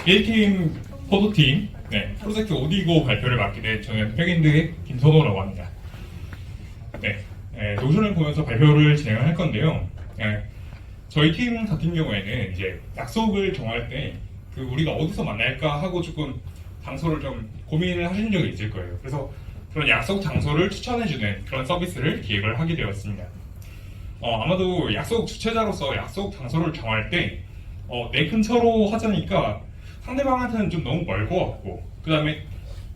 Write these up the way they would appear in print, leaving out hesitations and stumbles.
1팀 포도팀 프로젝트 오디고 발표를 맡게 된 저는 백엔드의 김선호라고 합니다. 노션을 보면서 발표를 진행할 건데요. 저희 팀 같은 경우에는 이제 약속을 정할 때 우리가 어디서 만날까 하고 조금 장소를 좀 고민을 하신 적이 있을 거예요. 그래서 그런 약속 장소를 추천해주는 그런 서비스를 기획을 하게 되었습니다. 아마도 약속 주최자로서 약속 장소를 정할 때 내 근처로 하자니까 상대방한테는 좀 너무 멀 것 같고, 그 다음에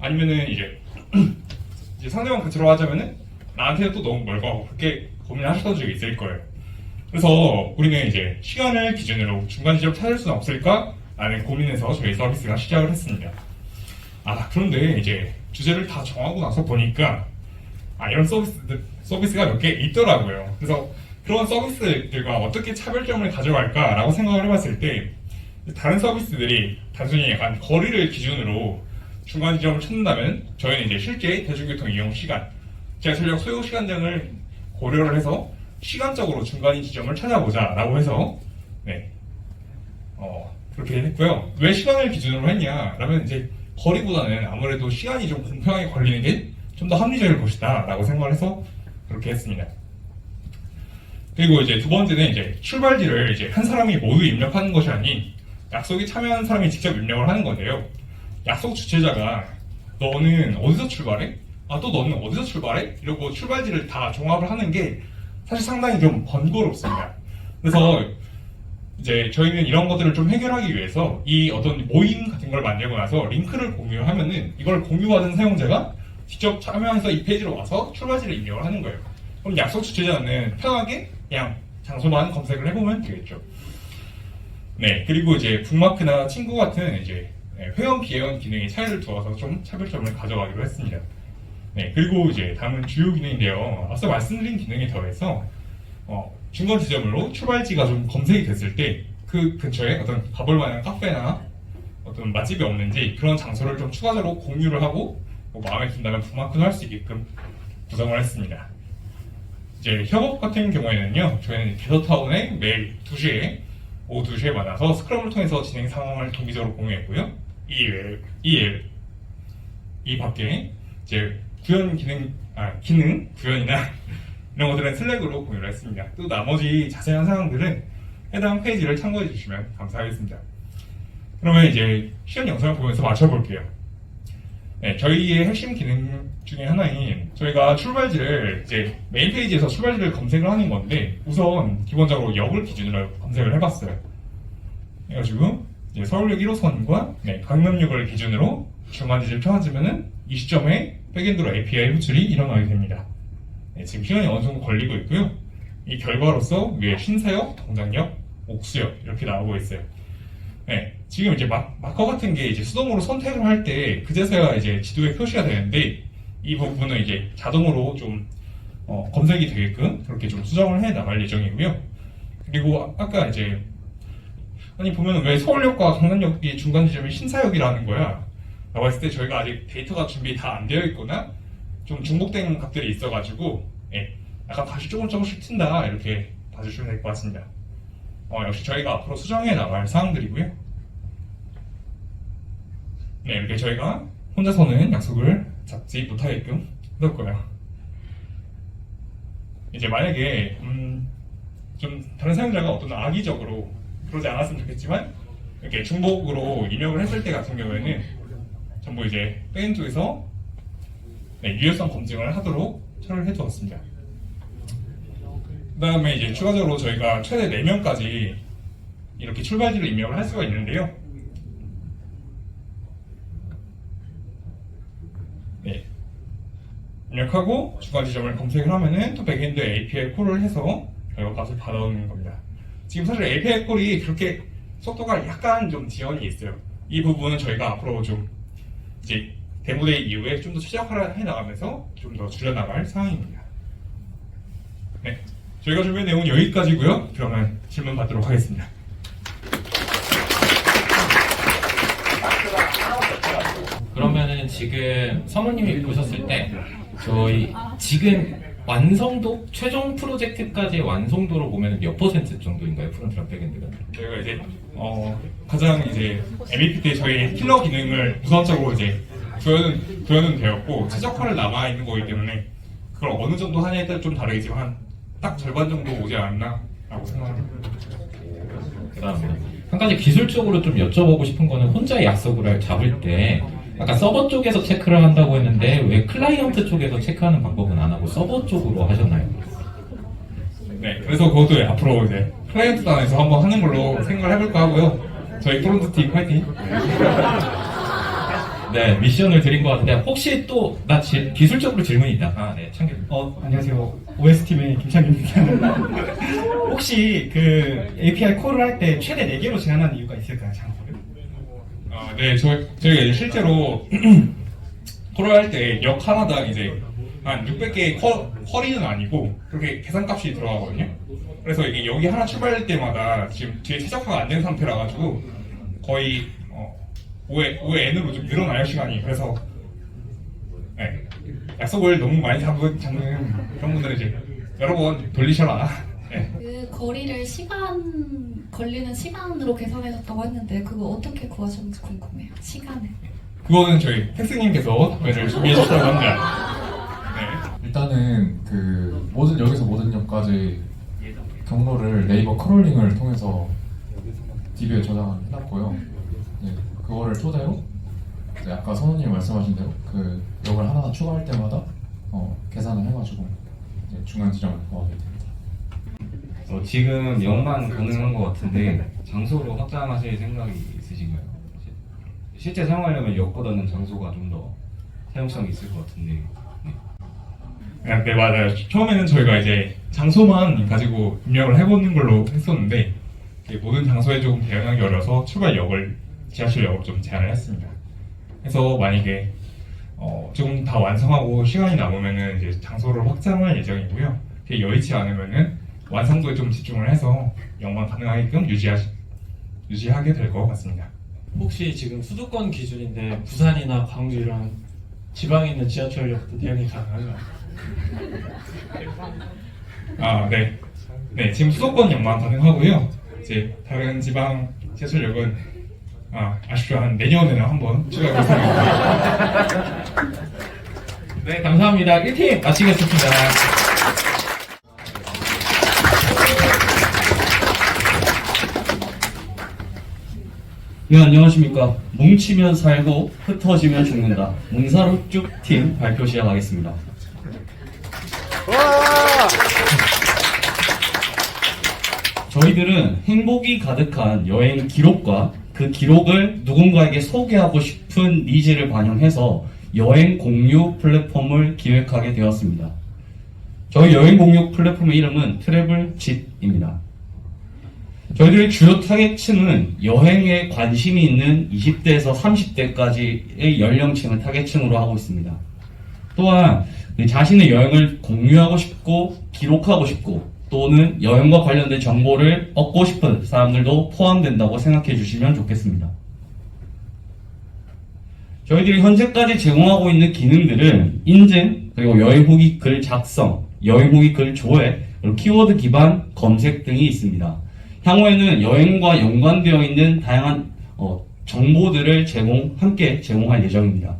아니면은 이제 상대방 근처로 하자면은 나한테는 또 너무 멀 것 같고, 그렇게 고민하셨던 적이 있을 거예요. 그래서 우리는 이제 시간을 기준으로 중간 지점 찾을 수는 없을까? 라는 고민에서 저희 서비스가 시작을 했습니다. 그런데 이제 주제를 다 정하고 나서 보니까 이런 서비스가 몇 개 있더라고요. 그래서 그런 서비스들과 어떻게 차별점을 가져갈까라고 생각을 해봤을 때, 다른 서비스들이 단순히 약간 거리를 기준으로 중간 지점을 찾는다면, 저희는 이제 실제 대중교통 이용 시간, 지하철역 소요 시간 등을 고려를 해서 시간적으로 중간 지점을 찾아보자라고 해서 그렇게 했고요. 왜 시간을 기준으로 했냐라면 이제 거리보다는 아무래도 시간이 좀 공평하게 걸리는 게 좀 더 합리적일 것이다 라고 생각을 해서 그렇게 했습니다. 그리고 이제 두 번째는 이제 출발지를 이제 한 사람이 모두 입력하는 것이 아닌 약속에 참여하는 사람이 직접 입력을 하는 건데요. 약속 주최자가 너는 어디서 출발해? 또 너는 어디서 출발해? 이러고 출발지를 다 종합을 하는 게 사실 상당히 좀 번거롭습니다. 그래서 이제 저희는 이런 것들을 좀 해결하기 위해서 이 어떤 모임 같은 걸 만들고 나서 링크를 공유하면은 이걸 공유받은 사용자가 직접 참여해서 이 페이지로 와서 출발지를 입력을 하는 거예요. 그럼 약속 주최자는 편하게 그냥 장소만 검색을 해보면 되겠죠. 그리고 이제 북마크나 친구 같은 이제 회원 비회원 기능의 차이를 두어서 좀 차별점을 가져가기로 했습니다. 그리고 이제 다음은 주요 기능인데요. 앞서 말씀드린 기능에 더해서 중간 지점으로 출발지가 좀 검색이 됐을 때 그 근처에 어떤 가볼 만한 카페나 어떤 맛집이 없는지 그런 장소를 좀 추가적으로 공유를 하고 마음에 든다면 북마크도 할 수 있게끔 구성을 했습니다. 이제 협업 같은 경우에는요, 저희는 게더타운에 매일 2시에 오후 2시에 만나서 스크럼을 통해서 진행 상황을 동기적으로 공유했고요. 이 밖에 이제 기능 구현이나 이런 것들은 슬랙으로 공유를 했습니다. 또 나머지 자세한 사항들은 해당 페이지를 참고해 주시면 감사하겠습니다. 그러면 이제 시연 영상을 보면서 맞춰볼게요. 저희의 핵심 기능 중에 하나인 저희가 출발지를 이제 메인 페이지에서 출발지를 검색을 하는 건데, 우선 기본적으로 역을 기준으로 검색을 해봤어요. 해가지고 이제 서울역 1호선과 강남역을 기준으로 중간지를 찾아주면은 이 시점에 백엔드로 API 호출이 일어나게 됩니다. 지금 시간이 어느 정도 걸리고 있고요. 이 결과로서 위에 신사역, 동작역, 옥수역 이렇게 나오고 있어요. 지금 이제 마커 같은 게 이제 수동으로 선택을 할 때 그제서야 이제 지도에 표시가 되는데, 이 부분은 이제 자동으로 좀 검색이 되게끔 그렇게 좀 수정을 해 나갈 예정이고요. 그리고 아까 이제 보면 왜 서울역과 강남역이 중간 지점이 신사역이라는 거야? 라고 했을 때 저희가 아직 데이터가 준비 다 안 되어 있거나 좀 중복된 값들이 있어가지고 약간 값이 조금씩 튄다 이렇게 봐주시면 될 것 같습니다. 역시 저희가 앞으로 수정해 나갈 사항들이고요. 이렇게 저희가 혼자서는 약속을 잡지 못하게끔 해둘 거예요. 이제 만약에 좀 다른 사용자가 어떤 악의적으로 그러지 않았으면 좋겠지만 이렇게 중복으로 입력을 했을 때 같은 경우에는 전부 이제 백엔드 쪽에서 유효성 검증을 하도록 처리를 해두었습니다. 그 다음에 이제 추가적으로 저희가 최대 4명까지 이렇게 출발지를 입력을 할 수가 있는데요. 입력하고 중간 지점을 검색을 하면은 또 백엔드 API 콜을 해서 결과 값을 받아오는 겁니다. 지금 사실 API 콜이 그렇게 속도가 약간 좀 지연이 있어요. 이 부분은 저희가 앞으로 좀 이제 데모데이 이후에 좀 더 최적화를 해 나가면서 좀 더 줄여나갈 사항입니다. 저희가 준비한 내용은 여기까지고요. 그러면 질문 받도록 하겠습니다. 그러면은 지금 사모님이 보셨을 때 저희 지금 완성도, 최종 프로젝트까지의 완성도로 보면 몇 퍼센트 정도인가요? 프론트랑 백엔드가? 저희가 이제 가장 이제 MVP 때 저희 킬러 기능을 우선적으로 이제 구현은 되었고 최적화를 남아 있는 거기 때문에 그걸 어느 정도 하냐에 따라 좀 다르겠지만 딱 절반 정도 오지 않나라고 생각합니다. 대단합니다. 한 가지 기술적으로 좀 여쭤보고 싶은 거는 혼자 약속을 잡을 때 아까 서버 쪽에서 체크를 한다고 했는데 왜 클라이언트 쪽에서 체크하는 방법은 안 하고 서버 쪽으로 하셨나요? 네, 그래서 그것도 앞으로 이제 클라이언트 단에서 한번 하는 걸로 생각을 해볼까 하고요. 저희 프론트 팀 파이팅! 네, 미션을 드린 것 같은데 혹시 또 나 기술적으로 질문이 있다. 아, 네, 창규. 안녕하세요. OS팀의 김창규입니다. 혹시 그 API 콜을 할 때 최대 4개로 제한하는 이유가 있을까요, 장소를? 네, 저희가 이제 실제로 콜을 할 때 역 하나당 이제 한 600개의 쿼리는 아니고 그렇게 계산값이 들어가거든요. 그래서 이게 여기 하나 출발할 때마다 지금 뒤에 최적화가 안 된 상태라 가지고 거의 5의 n으로 좀 늘어나요 시간이. 그래서 네, 약속을 너무 많이 잡는 그런 분들은 이제 여러 번 돌리셔라. 네. 그 거리를 걸리는 시간으로 계산하셨다고 했는데 그거 어떻게 구하셨는지 궁금해요. 시간을. 그거는 저희 텍스님께서 답변을 준비해 주셨다고 합니다. 네. 일단은 그 여기서 모든 역까지 경로를 네이버 크롤링을 통해서 DB에 저장을 해놨고요. 네, 그거를 토대로 이제 아까 선우님이 말씀하신 대로 그 역을 하나 추가할 때마다 계산을 해가지고 이제 중간 지점을 구하게 됩니다. 지금 역만 가능한 것 같은데 장소로 확장하실 생각이 있으신가요? 실제 사용하려면 역보다는 장소가 좀 더 사용성이 있을 것 같은데. 네, 맞아요. 처음에는 저희가 이제 장소만 가지고 입력을 해보는 걸로 했었는데 모든 장소에 조금 대응하기 어려서 출발역을 지하철역으로 좀 제한을 했습니다. 그래서 만약에 조금 다 완성하고 시간이 남으면은 이제 장소를 확장할 예정이고요. 그게 여의치 않으면은 완성도에 좀 집중을 해서 역만 가능하게끔 유지하게 될 것 같습니다. 혹시 지금 수도권 기준인데 부산이나 광주 이런 지방에 있는 지하철역도 대응이 가능한가요? 네. 네, 지금 수도권역만 가능하고요. 이제 다른 지방 지하철역은 아쉽지만 내년에는 한번 추가해 보겠습니다. 네, 감사합니다. 1팀 마치겠습니다. 네, 안녕하십니까. 뭉치면 살고 흩어지면 죽는다. 뭉사룩쭉 팀 발표 시작하겠습니다. 저희들은 행복이 가득한 여행 기록과 그 기록을 누군가에게 소개하고 싶은 니즈를 반영해서 여행 공유 플랫폼을 기획하게 되었습니다. 저희 여행 공유 플랫폼의 이름은 트래블짓입니다. 저희들의 주요 타겟층은 여행에 관심이 있는 20대에서 30대까지의 연령층을 타겟층으로 하고 있습니다. 또한 자신의 여행을 공유하고 싶고 기록하고 싶고 또는 여행과 관련된 정보를 얻고 싶은 사람들도 포함된다고 생각해 주시면 좋겠습니다. 저희들이 현재까지 제공하고 있는 기능들은 인증, 그리고 여행 후기 글 작성, 여행 후기 글 조회, 그리고 키워드 기반 검색 등이 있습니다. 향후에는 여행과 연관되어 있는 다양한 정보들을 함께 제공할 예정입니다.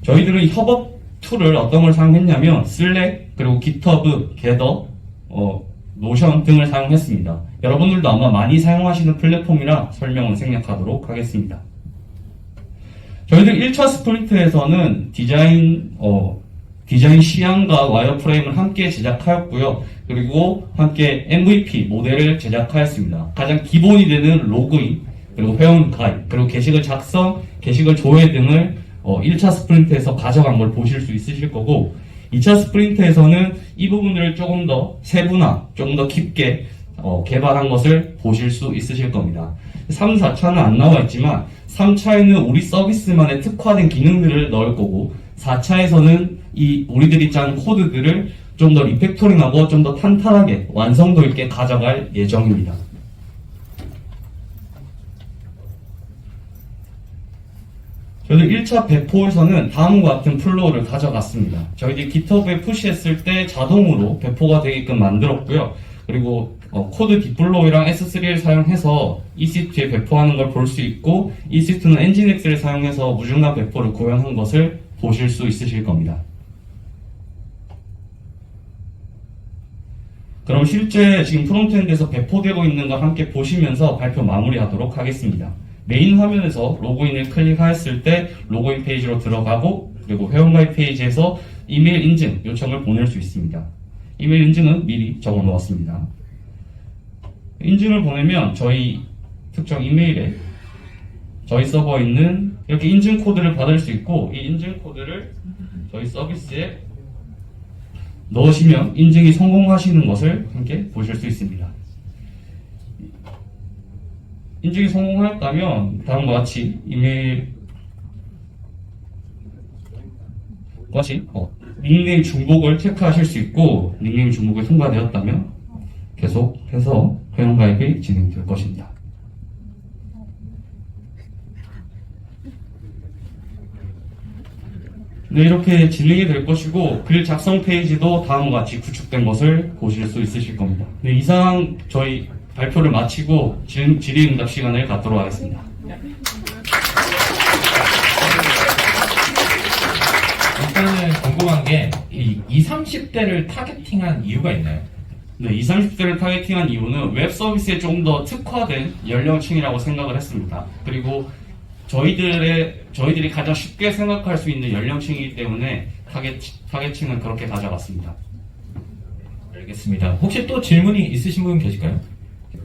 저희들은 협업 툴을 어떤 걸 사용했냐면 슬랙, 그리고 깃허브, 게더, 노션 등을 사용했습니다. 여러분들도 아마 많이 사용하시는 플랫폼이라 설명을 생략하도록 하겠습니다. 저희들 1차 스프린트에서는 디자인 시안과 와이어프레임을 함께 제작하였고요. 그리고 함께 MVP 모델을 제작하였습니다. 가장 기본이 되는 로그인, 그리고 회원 가입, 그리고 게시글 작성, 게시글 조회 등을 1차 스프린트에서 가져간 걸 보실 수 있으실 거고 2차 스프린트에서는 이 부분들을 조금 더 세분화, 조금 더 깊게 개발한 것을 보실 수 있으실 겁니다. 3, 4차는 안 나와 있지만 3차에는 우리 서비스만의 특화된 기능들을 넣을 거고 4차에서는 우리들이 짠 코드들을 좀 더 리팩토링하고 좀 더 탄탄하게 완성도 있게 가져갈 예정입니다. 그래도 1차 배포에서는 다음과 같은 플로우를 가져갔습니다. 저희들이 GitHub에 푸시했을 때 자동으로 배포가 되게끔 만들었고요. 그리고 코드 디플로이랑 S3를 사용해서 EC2에 배포하는 걸 볼 수 있고, EC2는 엔진X를 사용해서 무중간 배포를 구현한 것을 보실 수 있으실 겁니다. 그럼 실제 지금 프론트엔드에서 배포되고 있는 걸 함께 보시면서 발표 마무리하도록 하겠습니다. 메인 화면에서 로그인을 클릭하였을 때 로그인 페이지로 들어가고, 그리고 회원가입 페이지에서 이메일 인증 요청을 보낼 수 있습니다. 이메일 인증은 미리 적어 놓았습니다. 인증을 보내면 저희 특정 이메일에 저희 서버에 있는 이렇게 인증 코드를 받을 수 있고, 이 인증 코드를 저희 서비스에 넣으시면 인증이 성공하시는 것을 함께 보실 수 있습니다. 인증이 성공하였다면 다음과 같이 이메일 같이 닉네임 중복을 체크하실 수 있고, 닉네임 중복이 통과되었다면 계속해서 회원가입이 진행될 것입니다. 네, 이렇게 진행이 될 것이고, 글 작성 페이지도 다음과 같이 구축된 것을 보실 수 있으실 겁니다. 네, 이상 저희 발표를 마치고 질의응답 시간을 갖도록 하겠습니다. 일단은 궁금한 게, 이 20, 30대를 타겟팅한 이유가 있나요? 네, 20, 30대를 타겟팅한 이유는 웹 서비스에 좀 더 특화된 연령층이라고 생각을 했습니다. 그리고 저희들이 가장 쉽게 생각할 수 있는 연령층이기 때문에 타겟층은 그렇게 가져갔습니다. 알겠습니다. 혹시 또 질문이 있으신 분 계실까요?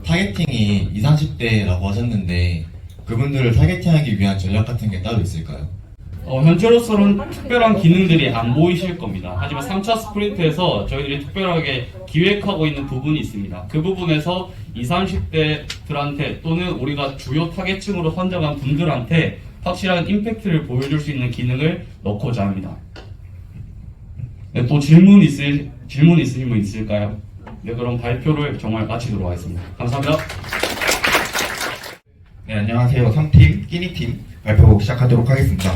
타겟팅이 20, 30대라고 하셨는데 그분들을 타겟팅하기 위한 전략 같은 게 따로 있을까요? 현재로서는 특별한 기능들이 안 보이실 겁니다. 하지만 3차 스프린트에서 저희들이 특별하게 기획하고 있는 부분이 있습니다. 그 부분에서 20, 30대들한테 또는 우리가 주요 타겟층으로 선정한 분들한테 확실한 임팩트를 보여줄 수 있는 기능을 넣고자 합니다. 네, 또 질문 있으신 분 있을까요? 네, 그럼 발표를 정말 마치도록 하겠습니다. 감사합니다. 네, 안녕하세요. 3팀, 끼니팀 발표 시작하도록 하겠습니다.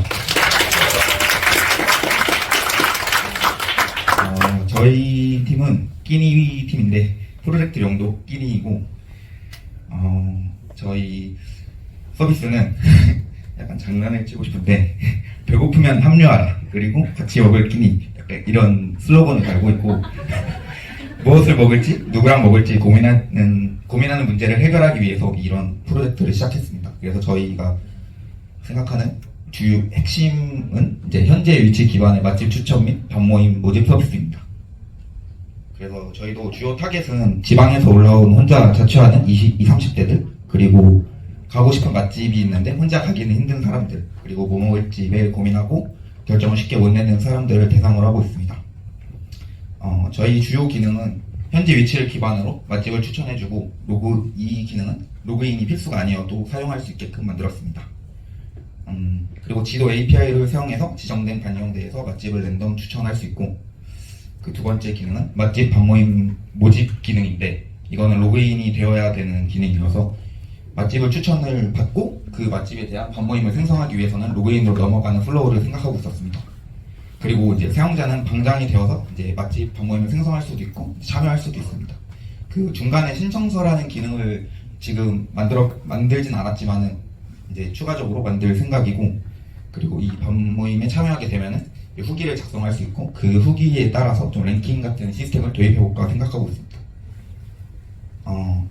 저희 팀은 끼니 팀인데 프로젝트명도 끼니이고, 저희 서비스는 약간 장난을 치고 싶은데 배고프면 합류하라, 그리고 같이 먹을 끼니, 이런 슬로건을 달고 있고, 무엇을 먹을지, 누구랑 먹을지 고민하는 문제를 해결하기 위해서 이런 프로젝트를 시작했습니다. 그래서 저희가 생각하는 주요 핵심은 이제 현재 위치 기반의 맛집 추천 및 밥모임 모집 서비스입니다. 그래서 저희도 주요 타겟은 지방에서 올라온 혼자 자취하는 20, 30대들, 그리고 가고 싶은 맛집이 있는데 혼자 가기는 힘든 사람들, 그리고 뭐 먹을지 매일 고민하고 결정을 쉽게 못 내는 사람들을 대상으로 하고 있습니다. 저희 주요 기능은 현재 위치를 기반으로 맛집을 추천해주고, 이 기능은 로그인이 필수가 아니어도 사용할 수 있게끔 만들었습니다. 그리고 지도 API를 사용해서 지정된 반영대에서 맛집을 랜덤 추천할 수 있고, 그 두 번째 기능은 맛집 밥모임 모집 기능인데, 이거는 로그인이 되어야 되는 기능이어서 맛집을 추천을 받고 그 맛집에 대한 밥모임을 생성하기 위해서는 로그인으로 넘어가는 플로우를 생각하고 있었습니다. 그리고 이제 사용자는 방장이 되어서 이제 맛집 밥모임을 생성할 수도 있고 참여할 수도 있습니다. 그 중간에 신청서라는 기능을 지금 만들진 않았지만은 이제 추가적으로 만들 생각이고, 그리고 이 밥모임에 참여하게 되면은 후기를 작성할 수 있고, 그 후기에 따라서 좀 랭킹 같은 시스템을 도입해볼까 생각하고 있습니다.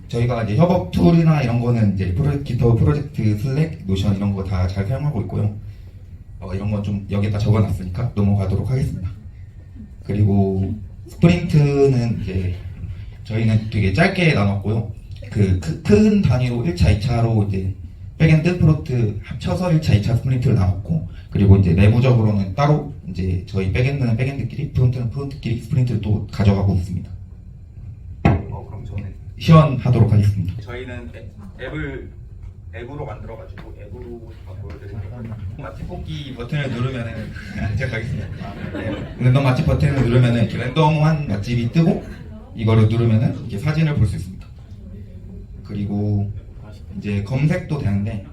저희가 이제 협업 툴이나 이런 거는 이제 GitHub 프로젝트, 슬랙, 노션 이런 거 다 잘 사용하고 있고요. 이런 건 좀 여기에다 적어놨으니까 넘어가도록 하겠습니다. 그리고 스프린트는 이제 저희는 되게 짧게 나눴고요. 큰 단위로 1차, 2차로 이제 백엔드, 프론트 합쳐서 1차, 2차 스프린트를 나눴고, 그리고 이제 내부적으로는 따로 이제 저희 백엔드는 백엔드끼리, 프론트는 프론트끼리 스프린트를 또 가져가고 있습니다. 그럼 저는 시연하도록 하겠습니다. 저희는 앱으로 만들어가지고 앱으로 보여드릴게요. 맛집 뽑기 버튼을 누르면은 제가 가겠습니다. 랜덤 맛집 버튼을 누르면은 이렇게 랜덤한 맛집이 뜨고, 이거를 누르면은 이렇게 사진을 볼 수 있습니다. 그리고 이제 검색도 되는데,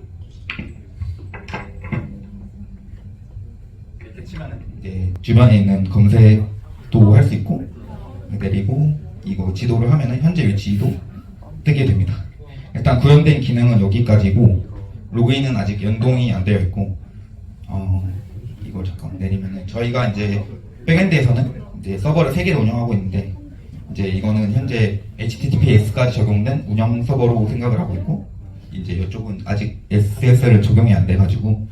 이제 주변에 있는 검색도 할 수 있고 내리고 이거 지도를 하면은 현재 위치도 뜨게 됩니다. 일단 구현된 기능은 여기까지고 로그인은 아직 연동이 안 되어 있고 이걸 잠깐 내리면은 저희가 이제 백엔드에서는 이제 서버를 3개를 운영하고 있는데 이제 이거는 현재 HTTPS까지 적용된 운영 서버로 생각을 하고 있고 이제 이쪽은 아직 SSL을 적용이 안 돼가지고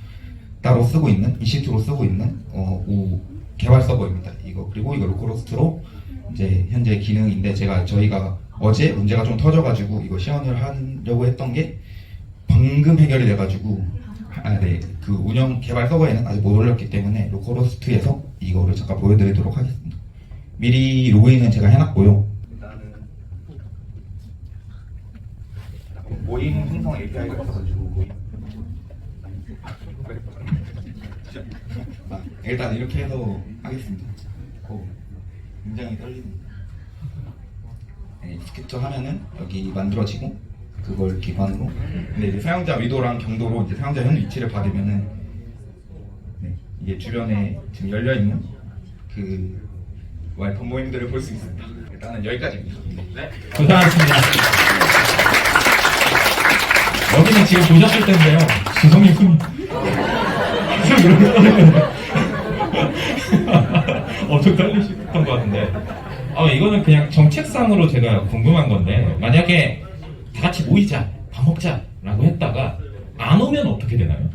따로 쓰고 있는 EC2로 쓰고 있는 개발 서버입니다. 이거 그리고 이거 로컬호스트로 이제 현재 기능인데 저희가 어제 문제가 좀 터져가지고 이거 시연을 하려고 했던 게 방금 해결이 돼가지고 그 운영 개발 서버에는 아직 못 올렸기 때문에 로컬호스트에서 이거를 잠깐 보여드리도록 하겠습니다. 미리 로그인은 제가 해놨고요. 일단은 모임 생성 API가 있어가지고 모임. 일단 이렇게 해서 하겠습니다. 굉장히 떨리네요. 스케쳐 하면은 여기 만들어지고 그걸 기반으로 근데 이제 사용자 위도랑 경도로 이제 사용자 현 위치를 받으면은 이게 주변에 지금 열려있는 그 와이프 모임들을 볼 수 있습니다. 일단은 여기까지입니다. 네. 고생하셨습니다. 여기는 지금 보셨을 텐데요. 주성이 손이 이렇게 떨리는데 엄청 떨리셨던 것 같은데 이거는 그냥 정책상으로 제가 궁금한 건데 만약에 다 같이 모이자 밥 먹자 라고 했다가 안 오면 어떻게 되나요?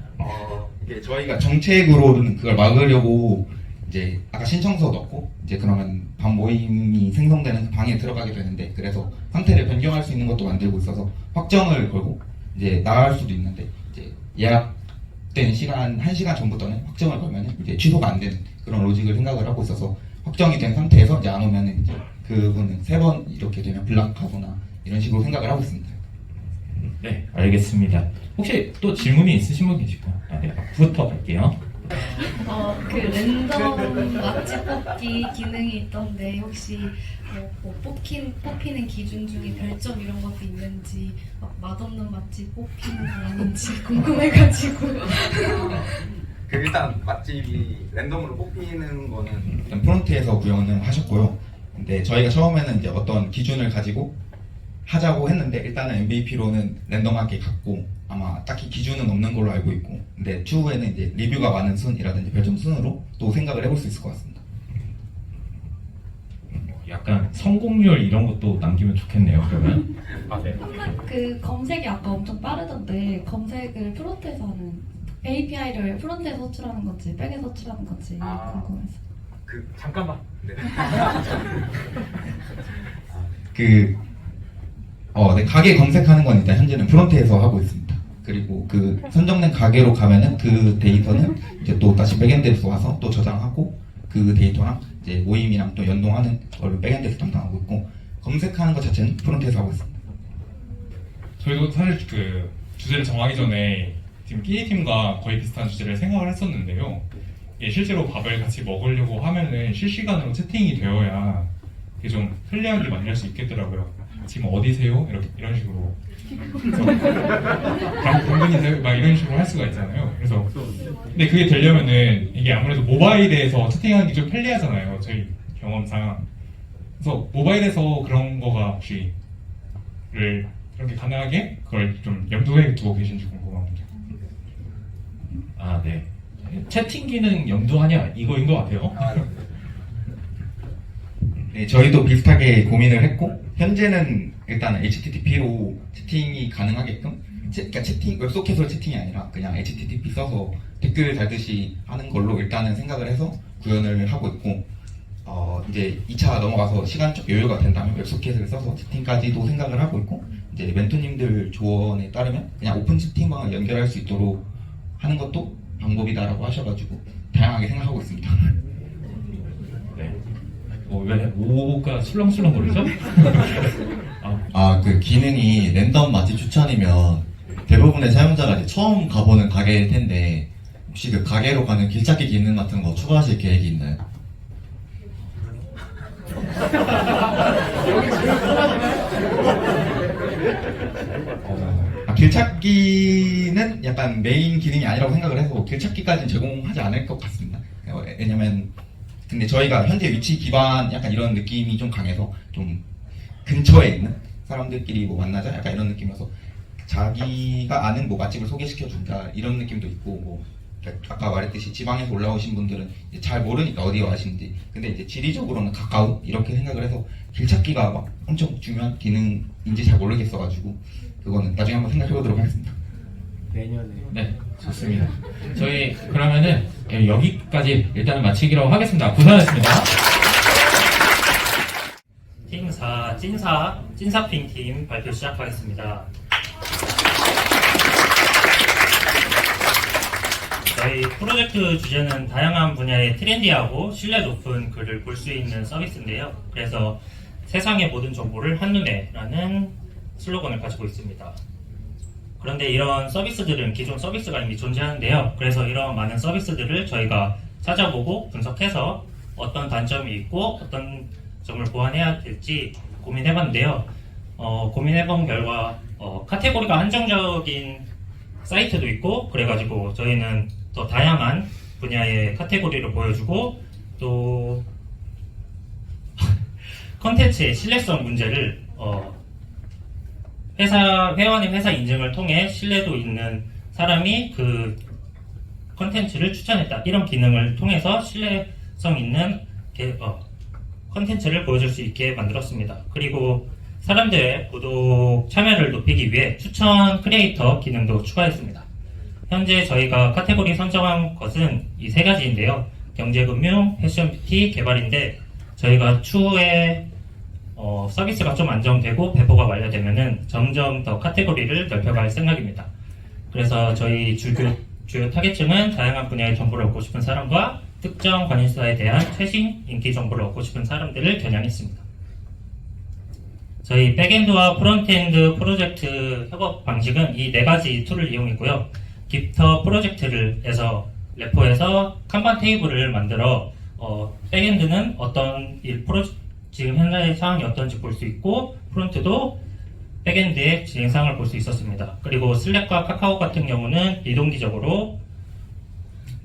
이게 저희가 정책으로는 그걸 막으려고 이제 아까 신청서 넣고 이제 그러면 밥 모임이 생성되는 그 방에 들어가게 되는데 그래서 상태를 변경할 수 있는 것도 만들고 있어서 확정을 걸고 이제 나갈 수도 있는데 이제 예약된 시간 1시간 전부터는 확정을 걸면 이제 취소가 안 되는 그런 로직을 생각을 하고 있어서 확정이 된 상태에서 이제 안 오면은 이제 그분은 3번 이렇게 되면 블락하거나 이런 식으로 생각을 하고 있습니다. 네, 알겠습니다. 혹시 또 질문이 있으신 분 계실까요? 네, 부터 갈게요. 그 랜덤 맛집 뽑기 기능이 있던데 혹시 뭐 뽑히는 기준 중에 별점 이런 것도 있는지 막 맛없는 맛집 뽑히는 거 아닌지 궁금해가지고. 일단 맛집이 랜덤으로 뽑히는 거는 일단 프론트에서 구현을 하셨고요. 근데 저희가 처음에는 이제 어떤 기준을 가지고 하자고 했는데 일단은 MVP로는 랜덤하게 갔고 아마 딱히 기준은 없는 걸로 알고 있고 근데 추후에는 이제 리뷰가 많은 순이라든지 별점 순으로 또 생각을 해볼 수 있을 것 같습니다. 약간 성공률 이런 것도 남기면 좋겠네요. 그러면 네. 그 검색이 아까 엄청 빠르던데 검색을 프론트에서 하는 API를 프론트에 서출하는 건지 백에 서출하는 건지 궁금해서. 잠깐만. 네. 네, 가게 검색하는 건 일단 현재는 프론트에서 하고 있습니다. 그리고 그 선정된 가게로 가면은 그 데이터는 이제 또 다시 백엔드에서 와서 또 저장하고 그 데이터랑 이제 모임이랑 또 연동하는 걸로 백엔드에서 담당하고 있고 검색하는 것 자체는 프론트에서 하고 있습니다. 저희도 사실 그 주제를 정하기 전에 지금 끼니팀과 거의 비슷한 주제를 생각을 했었는데요. 실제로 밥을 같이 먹으려고 하면은 실시간으로 채팅이 되어야 이게 좀 편리하게 만날 수 있겠더라고요. 지금 어디세요? 이런 식으로 당근이세요? 막 이런 식으로 할 수가 있잖아요. 그래서 근데 그게 되려면은 이게 아무래도 모바일에서 채팅하기 좀 편리하잖아요. 저희 경험상. 그래서 모바일에서 그런 거가 혹시 그렇게 가능하게 그걸 좀 염두에 두고 계신지 궁금합니다. 네. 채팅 기능 염두하냐 이거인 것 같아요. 네, 저희도 비슷하게 고민을 했고 현재는 일단 HTTP로 채팅이 가능하게끔 그러니까 웹소켓으로 채팅이 아니라 그냥 HTTP 써서 댓글 달듯이 하는 걸로 일단은 생각을 해서 구현을 하고 있고 이제 2차 넘어가서 시간적 여유가 된다면 웹소켓을 써서 채팅까지도 생각을 하고 있고 이제 멘토님들 조언에 따르면 그냥 오픈 채팅방을 연결할 수 있도록 하는 것도 방법이다라고 하셔가지고 다양하게 생각하고 있습니다. 네. 왜 오가 술렁술렁 거리죠? 그 기능이 랜덤 맛집 추천이면 대부분의 사용자가 이제 처음 가보는 가게일 텐데 혹시 그 가게로 가는 길찾기 기능 같은 거 추가하실 계획이 있나요? 길찾기는 약간 메인 기능이 아니라고 생각을 해서 길찾기까지는 제공하지 않을 것 같습니다. 왜냐면 근데 저희가 현재 위치 기반 약간 이런 느낌이 좀 강해서 좀 근처에 있는 사람들끼리 뭐 만나자 약간 이런 느낌이어서 자기가 아는 뭐 맛집을 소개시켜준다 이런 느낌도 있고 뭐 아까 말했듯이 지방에서 올라오신 분들은 이제 잘 모르니까 어디에 와시는지 근데 이제 지리적으로는 가까운 이렇게 생각을 해서 길 찾기가 막 엄청 중요한 기능인지 잘 모르겠어가지고 그거는 나중에 한번 생각해보도록 하겠습니다. 네, 좋습니다. 저희 그러면은 여기까지 일단은 마치기로 하겠습니다. 고생하셨습니다. 팀 4, 찐사핑 팀 발표 시작하겠습니다. 저희 프로젝트 주제는 다양한 분야의 트렌디하고 신뢰 높은 글을 볼 수 있는 서비스인데요. 그래서 세상의 모든 정보를 한눈에라는 슬로건을 가지고 있습니다. 그런데 이런 서비스들은 기존 서비스가 이미 존재하는데요. 그래서 이런 많은 서비스들을 저희가 찾아보고 분석해서 어떤 단점이 있고 어떤 점을 보완해야 될지 고민해봤는데요. 고민해본 결과 카테고리가 한정적인 사이트도 있고 그래가지고 저희는 더 다양한 분야의 카테고리를 보여주고 또 컨텐츠의 신뢰성 문제를 회원의 회사 인증을 통해 신뢰도 있는 사람이 그 컨텐츠를 추천했다. 이런 기능을 통해서 신뢰성 있는 컨텐츠를 보여줄 수 있게 만들었습니다. 그리고 사람들의 구독 참여를 높이기 위해 추천 크리에이터 기능도 추가했습니다. 현재 저희가 카테고리 선정한 것은 이 세 가지인데요. 경제금융, 패션, 뷰티, 개발인데 저희가 추후에 서비스가 좀 안정되고 배포가 완료되면은 점점 더 카테고리를 넓혀갈 생각입니다. 그래서 저희 주요 타겟층은 다양한 분야의 정보를 얻고 싶은 사람과 특정 관심사에 대한 최신 인기 정보를 얻고 싶은 사람들을 겨냥했습니다. 저희 백엔드와 프론트엔드 프로젝트 협업 방식은 이 네 가지 툴을 이용했고요. 깃허브 프로젝트에서 레포에서 칸반 테이블을 만들어 백엔드는 어떤 지금 현재 상황이 어떤지 볼 수 있고 프론트도 백엔드의 진행 상황을 볼 수 있었습니다. 그리고 슬랙과 카카오 같은 경우는 비동기적으로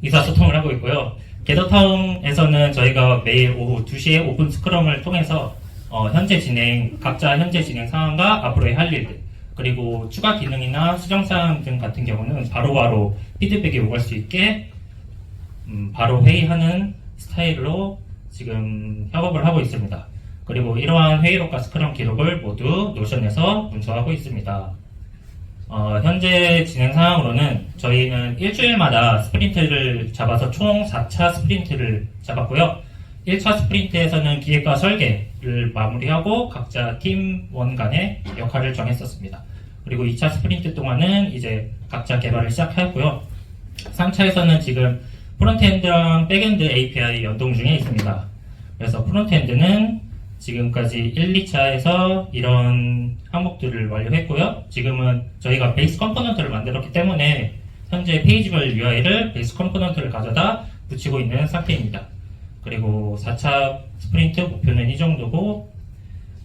의사소통을 하고 있고요. 게더타운에서는 저희가 매일 오후 2시에 오픈 스크럼을 통해서 각자 현재 진행 상황과 앞으로의 할 일들 그리고 추가 기능이나 수정사항 등 같은 경우는 바로바로 피드백이 오갈 수 있게 바로 회의하는 스타일로 지금 협업을 하고 있습니다. 그리고 이러한 회의록과 스크럼 기록을 모두 노션에서 문서하고 있습니다. 현재 진행 상황으로는 저희는 일주일마다 스프린트를 잡아서 총 4차 스프린트를 잡았고요. 1차 스프린트에서는 기획과 설계를 마무리하고 각자 팀원 간의 역할을 정했었습니다. 그리고 2차 스프린트 동안은 이제 각자 개발을 시작하였고요. 3차에서는 지금 프론트엔드랑 백엔드 API 연동 중에 있습니다. 그래서 프론트엔드는 지금까지 1, 2차에서 이런 항목들을 완료했고요. 지금은 저희가 베이스 컴포넌트를 만들었기 때문에 현재 페이지별 UI를 베이스 컴포넌트를 가져다 붙이고 있는 상태입니다. 그리고 4차 스프린트 목표는 이 정도고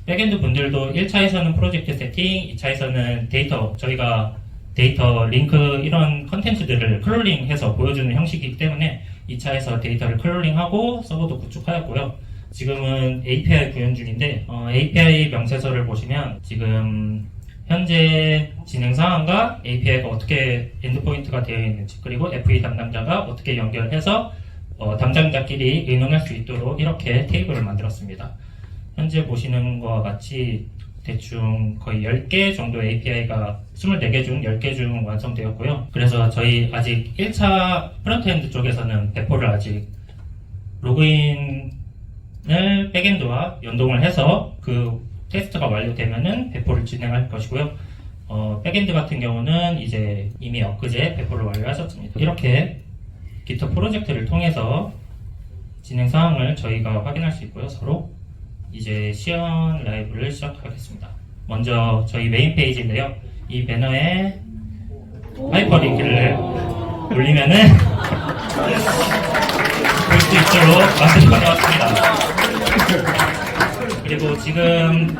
백엔드 분들도 1차에서는 프로젝트 세팅, 2차에서는 저희가 데이터 링크 이런 컨텐츠들을 클롤링해서 보여주는 형식이기 때문에 2차에서 데이터를 클롤링하고 서버도 구축하였고요. 지금은 API 구현 중인데 API 명세서를 보시면 지금 현재 진행 상황과 API가 어떻게 엔드포인트가 되어 있는지 그리고 FE 담당자가 어떻게 연결해서 담당자끼리 의논할 수 있도록 이렇게 테이블을 만들었습니다. 현재 보시는 것과 같이 대충 거의 10개 정도 API가 24개 중 10개 중 완성되었고요. 그래서 저희 아직 1차 프론트엔드 쪽에서는 배포를 아직 로그인을 백엔드와 연동을 해서 그 테스트가 완료되면은 배포를 진행할 것이고요. 백엔드 같은 경우는 이제 이미 엊그제 배포를 완료하셨습니다. 이렇게 깃허브 프로젝트를 통해서 진행 사항을 저희가 확인할 수 있고요. 서로 이제 시연 라이브를 시작하겠습니다. 먼저 저희 메인 페이지인데요. 이 배너에 하이퍼링크를 올리면은 볼 수 있도록 만들어놨습니다. 그리고 지금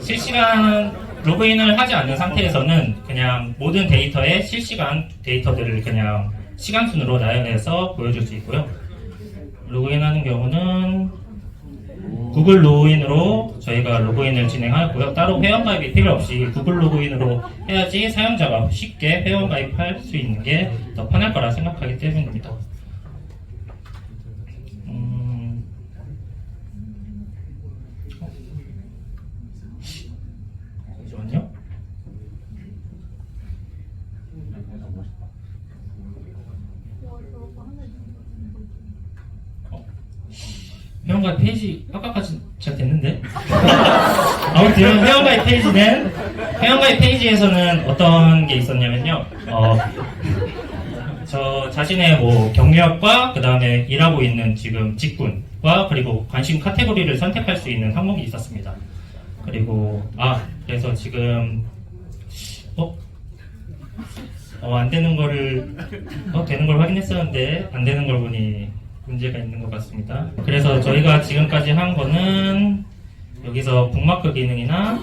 실시간 로그인을 하지 않는 상태에서는 그냥 모든 데이터의 실시간 데이터들을 그냥 시간 순으로 나열해서 보여줄 수 있고요. 로그인하는 경우는 구글 로그인으로 저희가 로그인을 진행하고요. 따로 회원가입이 필요 없이 구글 로그인으로 해야지 사용자가 쉽게 회원가입할 수 있는 게 더 편할 거라 생각하기 때문입니다. 잠시만요. 회원가입 페이지 아까까지 잘 됐는데 아무튼 회원가입 페이지에서는 어떤 게 있었냐면요. 저 자신의 뭐 경력과 그 다음에 일하고 있는 지금 직군과 그리고 관심 카테고리를 선택할 수 있는 항목이 있었습니다. 그리고 그래서 지금 안 되는 거를 되는 걸 확인했었는데 안 되는 걸 보니 문제가 있는 것 같습니다. 그래서 저희가 지금까지 한 거는 여기서 북마크 기능이나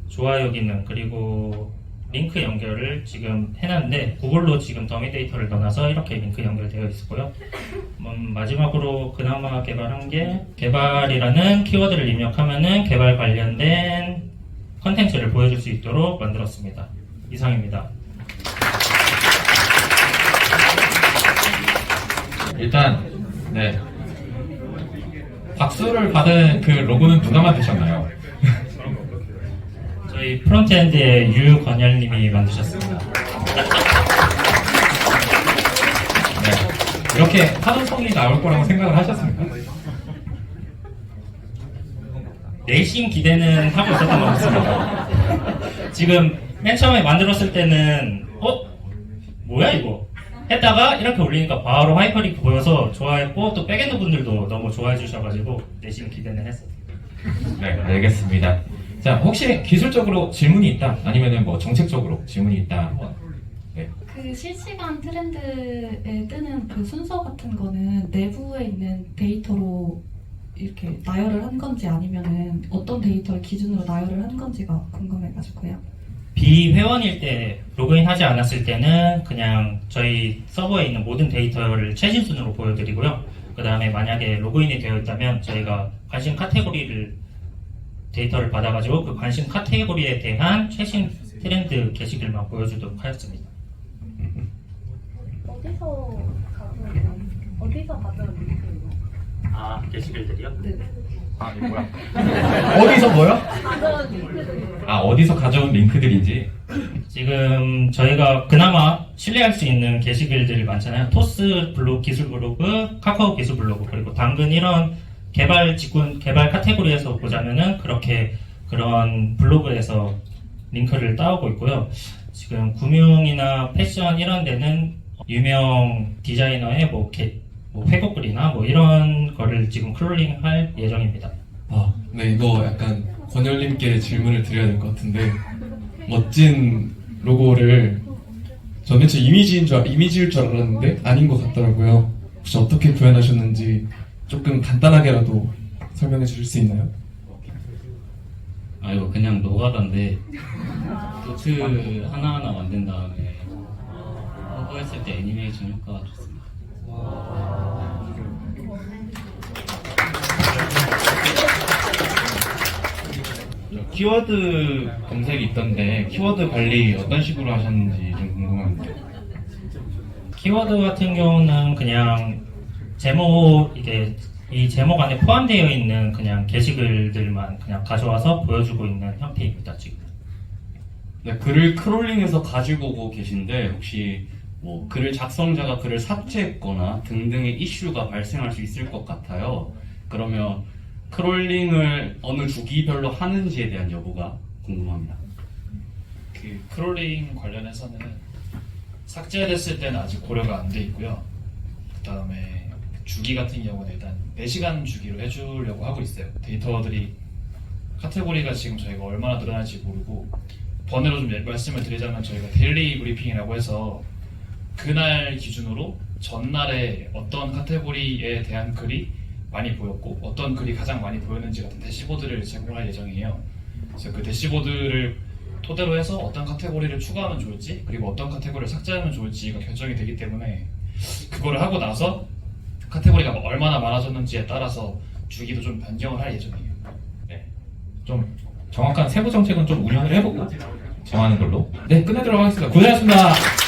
좋아요 기능 그리고 링크 연결을 지금 해놨는데 구글로 지금 더미 데이터를 넣어놔서 이렇게 링크 연결되어 있고요. 마지막으로 그나마 개발한 게 개발이라는 키워드를 입력하면은 개발 관련된 컨텐츠를 보여줄 수 있도록 만들었습니다. 이상입니다. 일단 네 박수를 받은 그 로고는 누가 만드셨나요? 저희 프론트엔드의 유건열님이 만드셨습니다. 네 이렇게 환호성이 나올 거라고 생각을 하셨습니까? 내심 기대는 하고 있었던 것 같습니다. 지금 맨 처음에 만들었을 때는 뭐야 이거? 했다가 이렇게 올리니까 바로 하이퍼링크 보여서 좋아했고 또 백엔드 분들도 너무 좋아해 주셔가지고 내심 기대는 했어요. 네 알겠습니다. 자 혹시 기술적으로 질문이 있다 아니면은 뭐 정책적으로 질문이 있다 네. 그 실시간 트렌드에 뜨는 그 순서 같은 거는 내부에 있는 데이터로 이렇게 나열을 한 건지 아니면은 어떤 데이터를 기준으로 나열을 한 건지가 궁금해가지고요. 비회원일 때 로그인하지 않았을 때는 그냥 저희 서버에 있는 모든 데이터를 최신 순으로 보여드리고요. 그 다음에 만약에 로그인이 되어 있다면 저희가 관심 카테고리를 데이터를 받아가지고 그 관심 카테고리에 대한 최신 트렌드 게시글만 보여주도록 하였습니다. 어디서 가져온 링크예요? 게시글들이요? 네. 이게 뭐야? 어디서 뭐요? 가져온 링크예요. 어디서 가져온 링크들인지 지금 저희가 그나마 신뢰할 수 있는 게시글들이 많잖아요. 토스 블로그, 기술 블로그, 카카오 기술 블로그, 그리고 당근 이런 개발 직군, 개발 카테고리에서 보자면은 그런 블로그에서 링크를 따오고 있고요. 지금 금융이나 패션 이런 데는 유명 디자이너의 회곡글이나 이런 거를 지금 크롤링 할 예정입니다. 네, 이거 약간 권열님께 질문을 드려야 될 것 같은데 멋진 로고를 전 대체 이미지일 줄 알았는데 아닌 것 같더라고요. 혹시 어떻게 구현하셨는지 조금 간단하게라도 설명해 주실 수 있나요? 이거 그냥 노가다인데 도트 하나하나 만든 다음에 홍보했을 때 애니메이션 효과가 좋습니다. 키워드 검색이 있던데 키워드 관리 어떤 식으로 하셨는지 좀 궁금합니다. 키워드 같은 경우는 그냥 이 제목 안에 포함되어 있는 그냥 게시글들만 그냥 가져와서 보여주고 있는 형태입니다, 지금. 네, 글을 크롤링해서 가지고 오고 계신데 혹시 뭐 글을 작성자가 글을 삭제했거나 등등의 이슈가 발생할 수 있을 것 같아요. 그러면 크롤링을 어느 주기별로 하는지에 대한 여부가 궁금합니다. 그 크롤링 관련해서는 삭제됐을 때는 아직 고려가 안 돼 있고요. 그 다음에 주기 같은 경우는 일단 4시간 주기로 해주려고 하고 있어요. 데이터들이 카테고리가 지금 저희가 얼마나 늘어날지 모르고 번외로 좀 말씀을 드리자면 저희가 데일리 브리핑이라고 해서 그날 기준으로 전날에 어떤 카테고리에 대한 글이 많이 보였고 어떤 글이 가장 많이 보였는지 같은 대시보드를 제공할 예정이에요. 그래서 그 대시보드를 토대로 해서 어떤 카테고리를 추가하면 좋을지 그리고 어떤 카테고리를 삭제하면 좋을지가 결정이 되기 때문에 그거를 하고 나서 카테고리가 얼마나 많아졌는지에 따라서 주기도 좀 변경을 할 예정이에요. 네. 좀 정확한 세부 정책은 좀 운영을 해보고 정하는 걸로. 네, 끝내도록 하겠습니다. 고생하셨습니다.